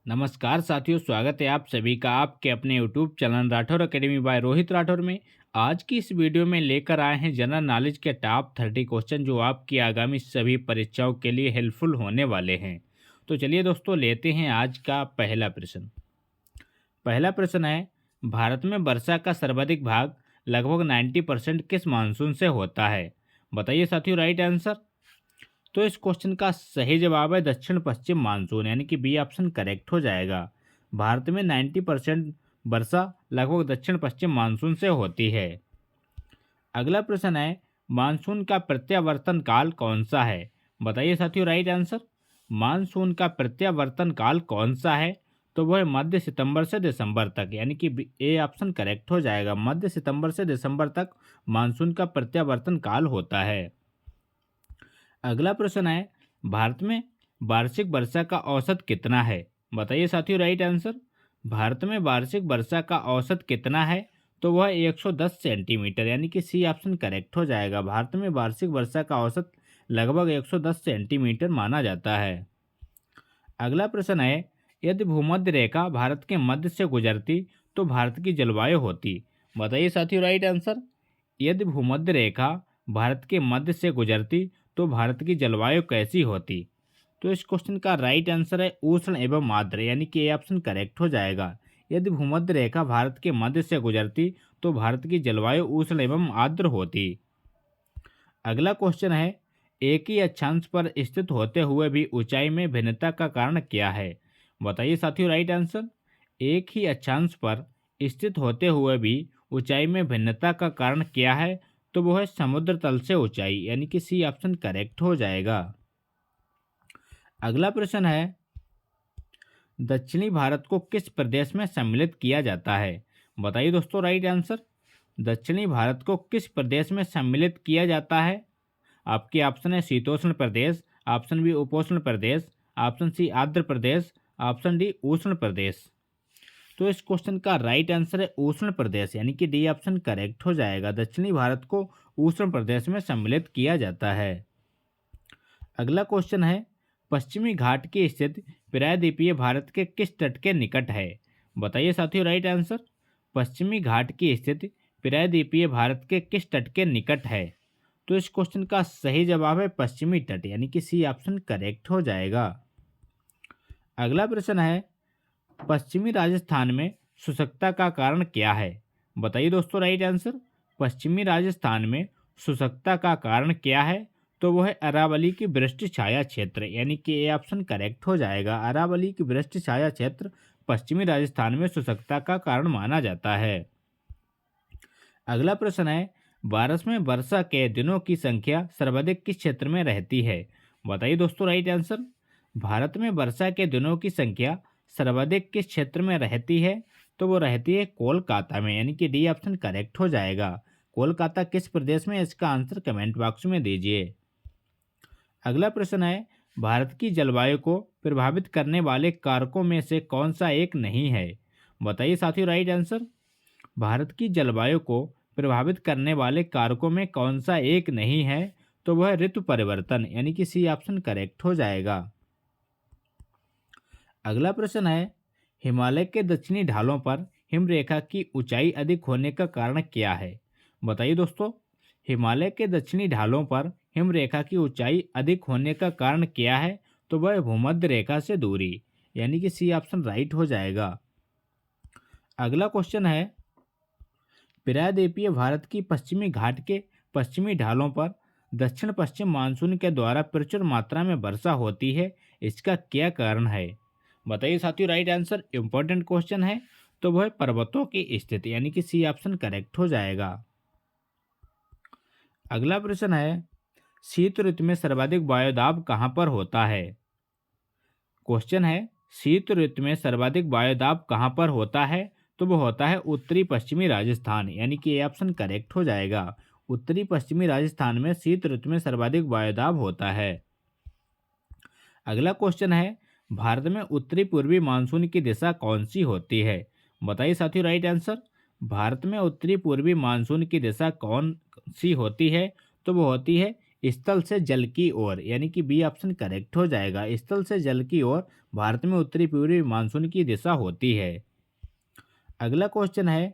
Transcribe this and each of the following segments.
नमस्कार साथियों, स्वागत है आप सभी का आपके अपने YouTube channel Rathore academy by Rohit Rathore में। आज की इस वीडियो में लेकर आए हैं जनरल नॉलेज के टॉप 30 क्वेश्चन जो आपकी आगामी सभी परीक्षाओं के लिए हेल्पफुल होने वाले हैं। तो चलिए दोस्तों, लेते हैं आज का पहला प्रश्न। पहला प्रश्न है, भारत में वर्षा का सर्वाधिक भाग लगभग 90% किस मानसून से होता है? बताइए साथियों राइट आंसर। तो इस क्वेश्चन का सही जवाब है दक्षिण पश्चिम मानसून, यानी कि बी ऑप्शन करेक्ट हो जाएगा। भारत में 90% वर्षा लगभग दक्षिण पश्चिम मानसून से होती है। अगला प्रश्न है, मानसून का प्रत्यावर्तन काल कौन सा है? बताइए साथियों राइट आंसर। मानसून का प्रत्यावर्तन काल कौन सा है? तो वह मध्य सितंबर से दिसंबर तक, यानी कि ए ऑप्शन करेक्ट हो जाएगा। मध्य सितंबर से दिसंबर तक मानसून का प्रत्यावर्तन काल होता है। अगला प्रश्न है, भारत में वार्षिक वर्षा का औसत कितना है? बताइए साथियों राइट आंसर। भारत में वार्षिक वर्षा का औसत कितना है? तो वह 110 सेंटीमीटर, यानी कि सी ऑप्शन करेक्ट हो जाएगा। भारत में वार्षिक वर्षा का औसत लगभग 110 सेंटीमीटर माना जाता है। अगला प्रश्न है, यदि भूमध्य रेखा भारत के मध्य से गुजरती तो भारत की जलवायु होती? बताइए साथियों राइट आंसर। यदि भूमध्य रेखा भारत के मध्य से गुजरती तो भारत की जलवायु कैसी होती? तो इस क्वेश्चन का राइट आंसर है उष्ण एवं आर्द्र, यानी कि ए ऑप्शन करेक्ट हो जाएगा। यदि भूमध्य रेखा भारत के मध्य से गुजरती तो भारत की जलवायु उष्ण एवं आर्द्र होती। अगला क्वेश्चन है, एक ही अक्षांश पर स्थित होते हुए भी ऊंचाई में भिन्नता का कारण क्या है? बताइए साथियों राइट आंसर। एक ही अक्षांश पर स्थित होते हुए भी ऊंचाई में भिन्नता का कारण क्या है? तो वो है समुद्र तल से ऊंचाई, यानी कि सी ऑप्शन करेक्ट हो जाएगा। अगला प्रश्न है, दक्षिणी भारत को किस प्रदेश में सम्मिलित किया जाता है? बताइए दोस्तों राइट आंसर। दक्षिणी भारत को किस प्रदेश में सम्मिलित किया जाता है? आपके ऑप्शन है शीतोष्ण प्रदेश, ऑप्शन बी उपोष्ण प्रदेश, ऑप्शन सी आर्द्र प्रदेश, ऑप्शन डी उष्ण प्रदेश। तो इस क्वेश्चन का राइट आंसर है उष्ण प्रदेश, यानी कि डी ऑप्शन करेक्ट हो जाएगा। दक्षिणी भारत को उष्ण प्रदेश में सम्मिलित किया जाता है। अगला क्वेश्चन है, पश्चिमी घाट की स्थिति प्रायद्वीपीय भारत के किस तट के निकट है? बताइए साथियों राइट आंसर। पश्चिमी घाट की स्थिति प्रायद्वीपीय भारत के किस तट के निकट है? तो इस क्वेश्चन का सही जवाब है पश्चिमी तट, यानी कि सी ऑप्शन करेक्ट हो जाएगा। अगला प्रश्न है, पश्चिमी राजस्थान में शुष्कता का कारण क्या है? बताइए दोस्तों राइट आंसर। पश्चिमी राजस्थान में शुष्कता का कारण क्या है? तो वह है अरावली की वृष्टि छाया क्षेत्र, यानी कि ए ऑप्शन करेक्ट हो जाएगा। अरावली की वृष्टि छाया क्षेत्र पश्चिमी राजस्थान में शुष्कता का कारण माना जाता है। अगला प्रश्न है, भारत में वर्षा के दिनों की संख्या सर्वाधिक किस क्षेत्र में रहती है? बताइए दोस्तों राइट आंसर। भारत में वर्षा के दिनों की संख्या सर्वाधिक किस क्षेत्र में रहती है? तो वो रहती है कोलकाता में, यानी कि डी ऑप्शन करेक्ट हो जाएगा। कोलकाता किस प्रदेश में? इसका आंसर कमेंट बॉक्स में दीजिए। अगला प्रश्न है, भारत की जलवायु को प्रभावित करने वाले कारकों में से कौन सा एक नहीं है? बताइए साथियों राइट आंसर। भारत की जलवायु को प्रभावित करने वाले कारकों में कौन सा एक नहीं है? तो वह ऋतु परिवर्तन, यानी कि सी ऑप्शन करेक्ट हो जाएगा। अगला प्रश्न है, हिमालय के दक्षिणी ढालों पर हिमरेखा की ऊंचाई अधिक होने का कारण क्या है? बताइए दोस्तों। हिमालय के दक्षिणी ढालों पर हिमरेखा की ऊंचाई अधिक होने का कारण क्या है? तो वह भूमध्य रेखा से दूरी, यानी कि सी ऑप्शन राइट हो जाएगा। अगला क्वेश्चन है, प्रायद्वीपीय भारत की पश्चिमी घाट के पश्चिमी ढालों पर दक्षिण पश्चिम मानसून के द्वारा प्रचुर मात्रा में वर्षा होती है, इसका क्या कारण है? बताइए साथियों राइट आंसर। इंपॉर्टेंट क्वेश्चन है। तो वह पर्वतों की स्थिति, यानी कि सी ऑप्शन करेक्ट हो जाएगा। अगला प्रश्न है, शीत ऋतु में सर्वाधिक वायुदाब कहाँ पर होता है? क्वेश्चन है, शीत ऋतु में सर्वाधिक वायुदाब कहाँ पर होता है? तो वो होता है उत्तरी पश्चिमी राजस्थान, यानी कि ए ऑप्शन करेक्ट हो जाएगा। उत्तरी पश्चिमी राजस्थान में शीत ऋतु में सर्वाधिक वायुदाब होता है। अगला क्वेश्चन है, भारत में उत्तरी पूर्वी मानसून की दिशा कौन सी होती है? बताइए साथियों राइट आंसर। भारत में उत्तरी पूर्वी मानसून की दिशा कौन सी होती है? तो वो होती है स्थल से जल की ओर, यानी कि बी ऑप्शन करेक्ट हो जाएगा। स्थल से जल की ओर भारत में उत्तरी पूर्वी मानसून की दिशा होती है। अगला क्वेश्चन है,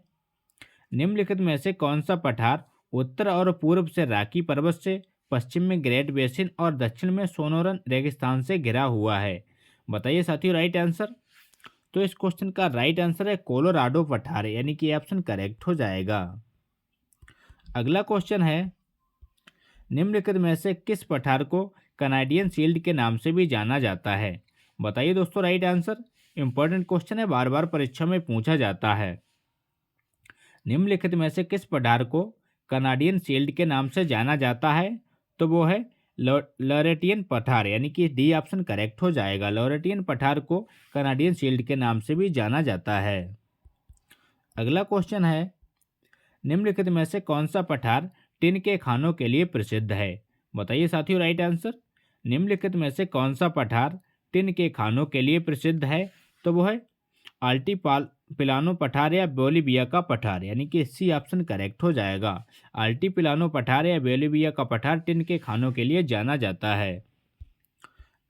निम्नलिखित में से कौन सा पठार उत्तर और पूर्व से राकी पर्वत से, पश्चिम में ग्रेट बेसिन और दक्षिण में सोनोरन रेगिस्तान से घिरा हुआ है? बताइए साथियों राइट आंसर। तो इस क्वेश्चन का राइट आंसर है कोलोराडो पठार, यानी कि ऑप्शन करेक्ट हो जाएगा। अगला क्वेश्चन है, निम्नलिखित में से किस पठार को कनाडियन शील्ड के नाम से भी जाना जाता है? बताइए दोस्तों राइट आंसर। इंपॉर्टेंट क्वेश्चन है, बार बार परीक्षा में पूछा जाता है। निम्नलिखित में से किस पठार को कनाडियन शील्ड के नाम से जाना जाता है? तो वो है लॉरेटियन पठार, यानी कि डी ऑप्शन करेक्ट हो जाएगा। लॉरेटियन पठार को कनाडियन शील्ड के नाम से भी जाना जाता है। अगला क्वेश्चन है, निम्नलिखित में से कौन सा पठार टिन के खानों के लिए प्रसिद्ध है? बताइए साथियों राइट आंसर। निम्नलिखित में से कौन सा पठार टिन के खानों के लिए प्रसिद्ध है? तो वो है पिलानो पठार या बोलीविया का पठार, यानी कि सी ऑप्शन करेक्ट हो जाएगा। पिलानो पठार या बोलीविया का पठार टिन के खानों के लिए जाना जाता है।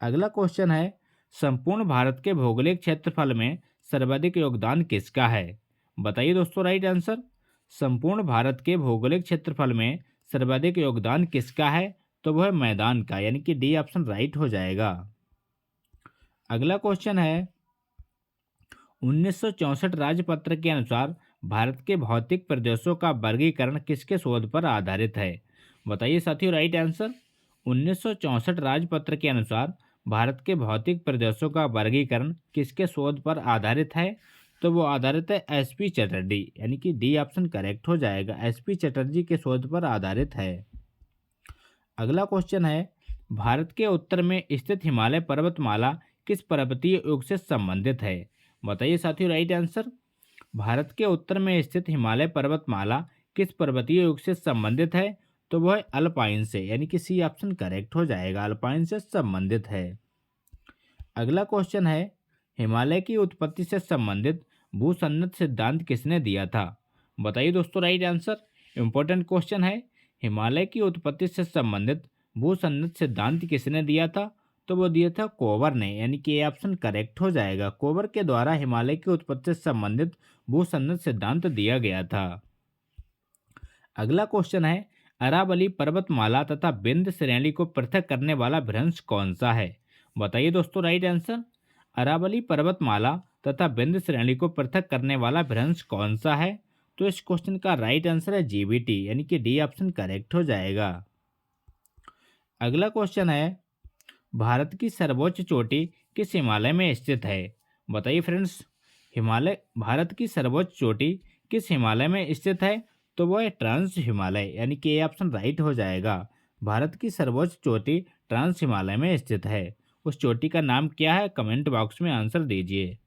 अगला क्वेश्चन है, संपूर्ण भारत के भौगोलिक क्षेत्रफल में सर्वाधिक योगदान किसका है? बताइए दोस्तों राइट आंसर। संपूर्ण भारत के भौगोलिक क्षेत्रफल में सर्वाधिक योगदान किसका है? तो वह मैदान का, यानी कि डी ऑप्शन राइट हो जाएगा। अगला क्वेश्चन है, 1964 राजपत्र के अनुसार भारत के भौतिक प्रदेशों का वर्गीकरण किसके शोध पर आधारित है? बताइए साथियों राइट आंसर। 1964 राजपत्र के अनुसार भारत के भौतिक प्रदेशों का वर्गीकरण किसके शोध पर आधारित है? तो वो आधारित है एसपी चटर्जी, यानी कि डी ऑप्शन करेक्ट हो जाएगा। एसपी चटर्जी के शोध पर आधारित है। अगला क्वेश्चन है, भारत के उत्तर में स्थित हिमालय पर्वतमाला किस पर्वतीय युग से संबंधित है? बताइए साथियों राइट आंसर। भारत के उत्तर में स्थित हिमालय पर्वतमाला किस पर्वतीय युग से संबंधित है? तो वह है अल्पाइन से, यानी कि सी ऑप्शन करेक्ट हो जाएगा। अल्पाइन से संबंधित है। अगला क्वेश्चन है, हिमालय की उत्पत्ति से संबंधित भूसन्नत सिद्धांत किसने दिया था? बताइए दोस्तों राइट आंसर। इंपॉर्टेंट क्वेश्चन है, हिमालय की उत्पत्ति से संबंधित भूसन्नत सिद्धांत किसने दिया था? तो वो दिया था कोवर ने, यानी कि ये ऑप्शन करेक्ट हो जाएगा। कोवर के द्वारा हिमालय की उत्पत्ति से संबंधित भूसन्नत सिद्धांत दिया गया था। अगला क्वेश्चन है, अरावली पर्वतमाला तथा विंध्य श्रेणी को पृथक करने वाला भ्रंश कौन सा है? बताइए दोस्तों राइट आंसर। अरावली पर्वतमाला तथा विंध्य श्रेणी को पृथक करने वाला भ्रंश कौन सा है? तो इस क्वेश्चन का राइट आंसर है जीबीटी, यानी कि डी ऑप्शन करेक्ट हो जाएगा। अगला क्वेश्चन है, भारत की सर्वोच्च चोटी किस हिमालय में स्थित है? बताइए फ्रेंड्स। भारत की सर्वोच्च चोटी किस हिमालय में स्थित है? तो वो है ट्रांस हिमालय, यानी कि ये ऑप्शन राइट हो जाएगा। भारत की सर्वोच्च चोटी ट्रांस हिमालय में स्थित है। उस चोटी का नाम क्या है? कमेंट बॉक्स में आंसर दीजिए।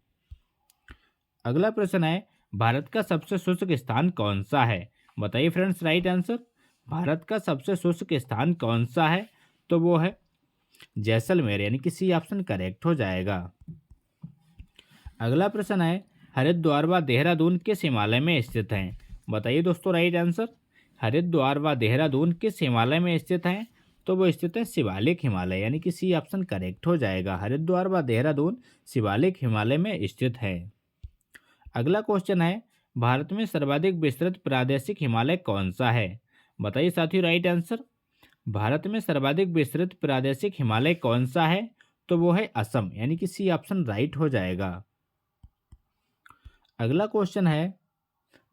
अगला प्रश्न है, भारत का सबसे शुष्क स्थान कौन सा है? बताइए फ्रेंड्स राइट आंसर। भारत का सबसे शुष्क स्थान कौन सा है? तो वो है जैसलमेर, यानी कि सी ऑप्शन करेक्ट हो जाएगा। अगला प्रश्न है, हरिद्वार व देहरादून किस हिमालय में स्थित हैं? बताइए दोस्तों राइट आंसर। हरिद्वार व देहरादून किस हिमालय में स्थित हैं? तो वो स्थित है शिवालिक हिमालय, यानी कि सी ऑप्शन करेक्ट हो जाएगा। हरिद्वार व देहरादून शिवालिक हिमालय में स्थित है। अगला क्वेश्चन है, भारत में सर्वाधिक विस्तृत प्रादेशिक हिमालय कौन सा है? बताइए साथियों राइट आंसर। भारत में सर्वाधिक विस्तृत प्रादेशिक हिमालय कौन सा है? तो वो है असम, यानी कि सी ऑप्शन राइट हो जाएगा। अगला क्वेश्चन है,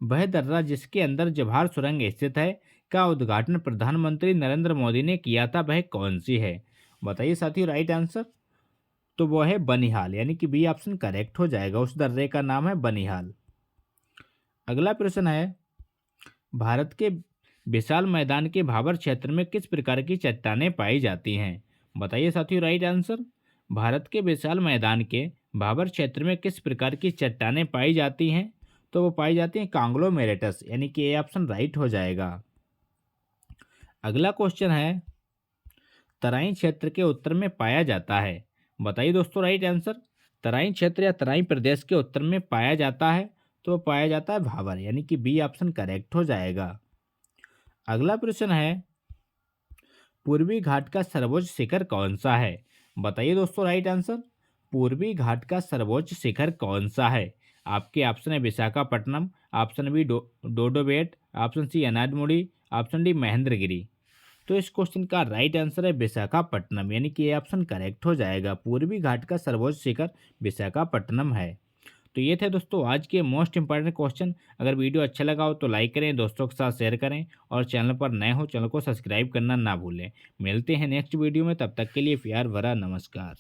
वह दर्रा जिसके अंदर जवाहर सुरंग स्थित है का उद्घाटन प्रधानमंत्री नरेंद्र मोदी ने किया था, वह कौन सी है? बताइए साथियों राइट आंसर। तो वो है बनिहाल, यानी कि बी ऑप्शन करेक्ट हो जाएगा। उस दर्रे का नाम है बनिहाल। अगला प्रश्न है, भारत के विशाल मैदान के भाबर क्षेत्र में किस प्रकार की चट्टानें पाई जाती हैं? बताइए साथियों राइट आंसर। भारत के विशाल मैदान के भाबर क्षेत्र में किस प्रकार की चट्टानें पाई जाती हैं? तो वो पाई जाती हैं कांग्लोमेरेटस, यानी कि ए ऑप्शन राइट हो जाएगा। अगला क्वेश्चन है, तराई क्षेत्र के उत्तर में पाया जाता है। बताइए दोस्तों राइट आंसर। तराई क्षेत्र या तराई प्रदेश के उत्तर में पाया जाता है, तो पाया जाता है भाबर, यानी कि बी ऑप्शन करेक्ट हो जाएगा। अगला प्रश्न है, पूर्वी घाट का सर्वोच्च शिखर कौन सा है? बताइए दोस्तों राइट आंसर। पूर्वी घाट का सर्वोच्च शिखर कौन सा है? आपके ऑप्शन है Visakhapatnam, option B Doddabetta, option C Anamudi, option D Mahendragiri. तो इस क्वेश्चन का राइट आंसर है विशाखापट्टनम, यानी कि ये ऑप्शन करेक्ट हो जाएगा। पूर्वी घाट का सर्वोच्च शिखर विशाखापट्टनम है। तो ये थे दोस्तों आज के मोस्ट इंपॉर्टेंट क्वेश्चन। अगर वीडियो अच्छा लगा हो तो लाइक करें, दोस्तों के साथ शेयर करें और चैनल पर नए हो चैनल को सब्सक्राइब करना ना भूलें। मिलते हैं नेक्स्ट वीडियो में, तब तक के लिए प्यार भरा नमस्कार।